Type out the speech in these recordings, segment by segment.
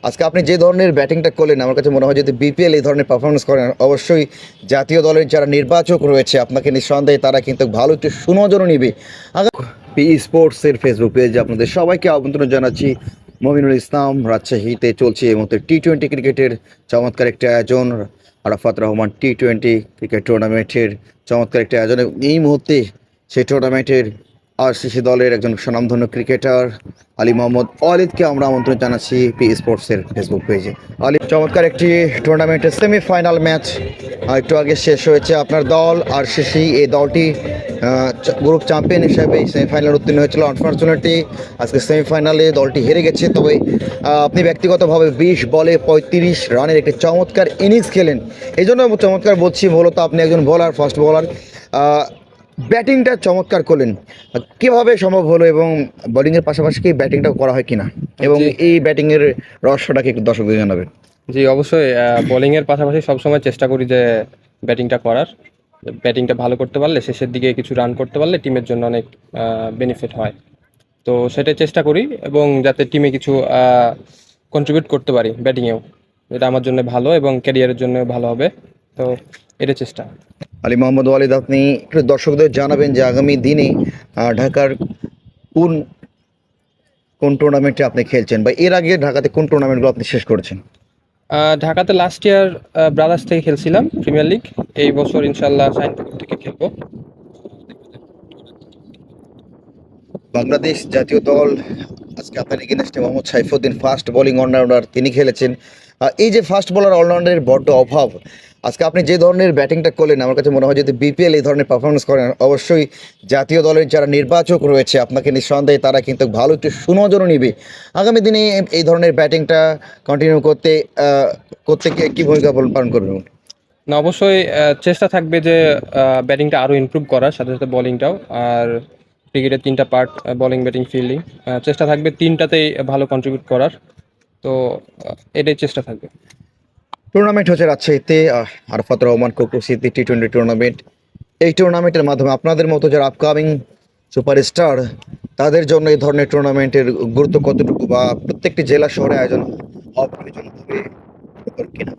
আজকে আপনি যে ধরনের ব্যাটিংটা করলেন আমার কাছে মনে হয় যদি বিপিএল এই ধরনের পারফরমেন্স করেন অবশ্যই জাতীয় দলের যারা নির্বাচক রয়েছে আপনাকে নিঃসন্দেহে তারা কিন্তু ভালো একটু সুনজরও নিবে। পি স্পোর্টসের ফেসবুক পেজে আপনাদের সবাইকে আমন্ত্রণ জানাচ্ছি। মমিনুল ইসলাম, রাজশাহীতে চলছে এই মুহূর্তে টি-20 ক্রিকেটের চমৎকার একটা আয়োজন। আরাফাত রহমান টি-20 ক্রিকেট টুর্নামেন্টের চমৎকার একটা আয়োজন। এই মুহূর্তে সেই টুর্নামেন্টের আরসিসি দলের একজন স্বনামধন্য ক্রিকেটার আলী মোহাম্মদ ওয়ালিদকে আমরা আমন্ত্রণ জানাচ্ছি পি স্পোর্টসের ফেসবুক পেজে। আলী, চমৎকার একটি টুর্নামেন্টের সেমিফাইনাল ম্যাচ একটু আগে শেষ হয়েছে। আপনার দল আরসিসি, এই দলটি গ্রুপ চ্যাম্পিয়ন হিসেবে সেমিফাইনাল উত্তীর্ণ হয়েছিল। আনফর্চুনেটলি আজকে সেমিফাইনালে দলটি হেরে গেছে। তবে আপনি ব্যক্তিগতভাবে 20 বলে 35 রানের একটি চমৎকার ইনিংস খেলেন। এই জন্য চমৎকার বলছি, মূলত আপনি একজন বোলার, ফাস্ট বোলার, ব্যাটিংটা চমৎকার করলেন। কিভাবে সম্ভব হলো এবং বোলিংয়ের পাশাপাশি কি ব্যাটিংটাও করা হয় কিনা, এবং জি এই ব্যাটিংয়ের রহস্যটাকে একটু দর্শকদের জানাবেন। জি অবশ্যই বোলিংয়ের পাশাপাশি সবসময় চেষ্টা করি যে ব্যাটিংটা করার। ব্যাটিংটা ভালো করতে পারলে, শেষের দিকে কিছু রান করতে পারলে টিমের জন্য অনেক বেনিফিট হয়। তো সেটাই চেষ্টা করি এবং যাতে টিমে কিছু কন্ট্রিবিউট করতে পারি ব্যাটিংয়েও, এটা আমার জন্য ভালো এবং ক্যারিয়ারের জন্য ভালো হবে। তো এটা চেষ্টা। আলী মোহাম্মদ ওয়ালিদ, আপনি একটু দর্শকদের জানাবেন যে আগামী দিনে ঢাকার কোন কোন টুর্নামেন্টে আপনি খেলছেন, বা এর আগে ঢাকাতে কোন টুর্নামেন্টগুলো আপনি শেষ করেছেন? ঢাকাতে লাস্ট ইয়ার ব্রাদার্স থেকে খেলছিলাম প্রিমিয়ার লিগ। এই বছর ইনশাল্লাহ শাইনপুকুর থেকে খেলবো। বাংলাদেশ জাতীয় দল আজকে আপনার এগেনস্টে Mohammad Saifuddin fast bowling allrounder তিনি খেলেছেন। এই যে ফাস্ট বোলার অলরাউন্ডারের বড্ড অভাব, আজকে আপনি যে ধরনের ব্যাটিংটা করলেন আমার কাছে মনে হয় যদি বিপিএল এই ধরনের পারফরমেন্স করেন অবশ্যই জাতীয় দলের যারা নির্বাচক রয়েছে আপনাকে নিঃসন্দেহে তারা কিন্তু ভালো একটু সুনজরও নিবে। আগামী দিনে এই ধরনের ব্যাটিংটা কন্টিনিউ করতে করতে গিয়ে কী ভূমিকা পালন করবেন? না, অবশ্যই চেষ্টা থাকবে যে ব্যাটিংটা আরও ইমপ্রুভ করার, সাথে সাথে বোলিংটাও। আর ক্রিকেটের 3টা পার্ট, বোলিং, ব্যাটিং, ফিল্ডিং, চেষ্টা থাকবে 3টাতেই ভালো কন্ট্রিবিউট করার। তো এটাই চেষ্টা থাকবে। টুর্নামেন্ট হচ্ছে রাজশাহীতে আরাফাত রহমান কোকো স্মৃতি টি-20 টুর্নামেন্ট। এই টুর্নামেন্টের মাধ্যমে আপনাদের মতো যারা আপকামিং সুপারস্টার তাদের জন্য এই ধরনের টুর্নামেন্টের গুরুত্ব কতটুকু, বা প্রত্যেকটি জেলা শহরে আয়োজন হবে কিনা?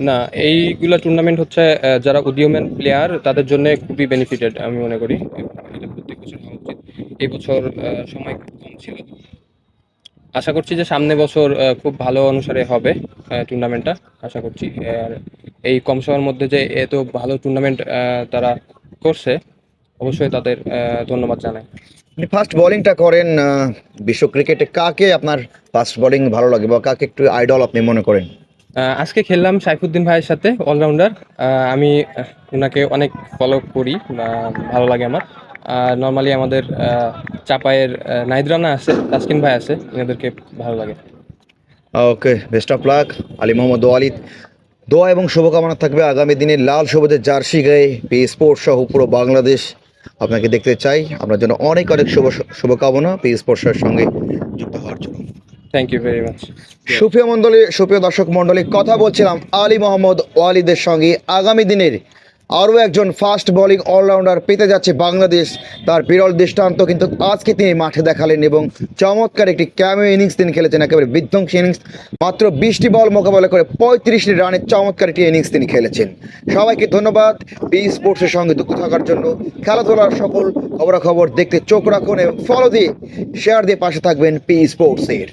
না, এইগুলা টুর্নামেন্ট হচ্ছে যারা উদীয়মান প্লেয়ার তাদের জন্য খুবই বেনিফিটেড আমি মনে করি। এটা প্রত্যেক বছর হওয়া উচিত। এই বছর সময় খুব কম ছিল। আশা করছি যে সামনে বছর খুব ভালো অনুসারে হবে টুর্নামেন্টটা, আশা করছি। আর এই কম সময়ের মধ্যে যে এত ভালো টুর্নামেন্ট তারা করছে, অবশ্যই তাদের ধন্যবাদ জানাই। আপনি ফাস্ট বোলিংটা করেন, বিশ্ব ক্রিকেটে কাকে আপনার ফাস্ট বোলিং ভালো লাগে বা কাকে একটু আইডল আপনি মনে করেন? আজকে খেললাম সাইফুদ্দিন ভাইয়ের সাথে, অলরাউন্ডার। আমি ওনাকে অনেক ফলো করি, ভালো লাগে আমার। নর্মালি আমাদের চাপায়ের নাহিদ রানা আছে, তাসকিন ভাই আছে, এনাদেরকে ভালো লাগে। Okay, best of luck Ali Mohammad Walid. দোয়া এবং শুভকামনা থাকবে আগামী দিনে লাল সবুজের জার্সি গায়ে পি স্পোর্টস সহ পুরো বাংলাদেশ আপনাকে দেখতে চাই। আপনার জন্য অনেক অনেক শুভকামনা পি স্পোর্টসের সঙ্গে যুক্ত হওয়ার জন্য। Thank you very much. সুপ্রিয় দর্শক মণ্ডলী, কথা বলছিলাম আলী মোহাম্মদ ওয়ালিদের সঙ্গে। আগামী দিনের আরও একজন ফাস্ট বোলিং অলরাউন্ডার পেতে যাচ্ছে বাংলাদেশ। তার বিরল দৃষ্টান্ত কিন্তু আজকে তিনি মাঠে দেখালেন এবং চমৎকার একটি ক্যামিও ইনিংস তিনি খেলেছেন, একেবারে বিধ্বংসী ইনিংস। মাত্র 20টি বল মোকাবেলা করে 35টি রানের চমৎকার একটি ইনিংস তিনি খেলেছেন। সবাইকে ধন্যবাদ বি স্পোর্টসের সঙ্গে যুক্ত থাকার জন্য। খেলাধুলার সকল খবরাখবর দেখতে চোখ রাখুন এবং ফলো দিয়ে শেয়ার দিয়ে পাশে থাকবেন পি স্পোর্টসের।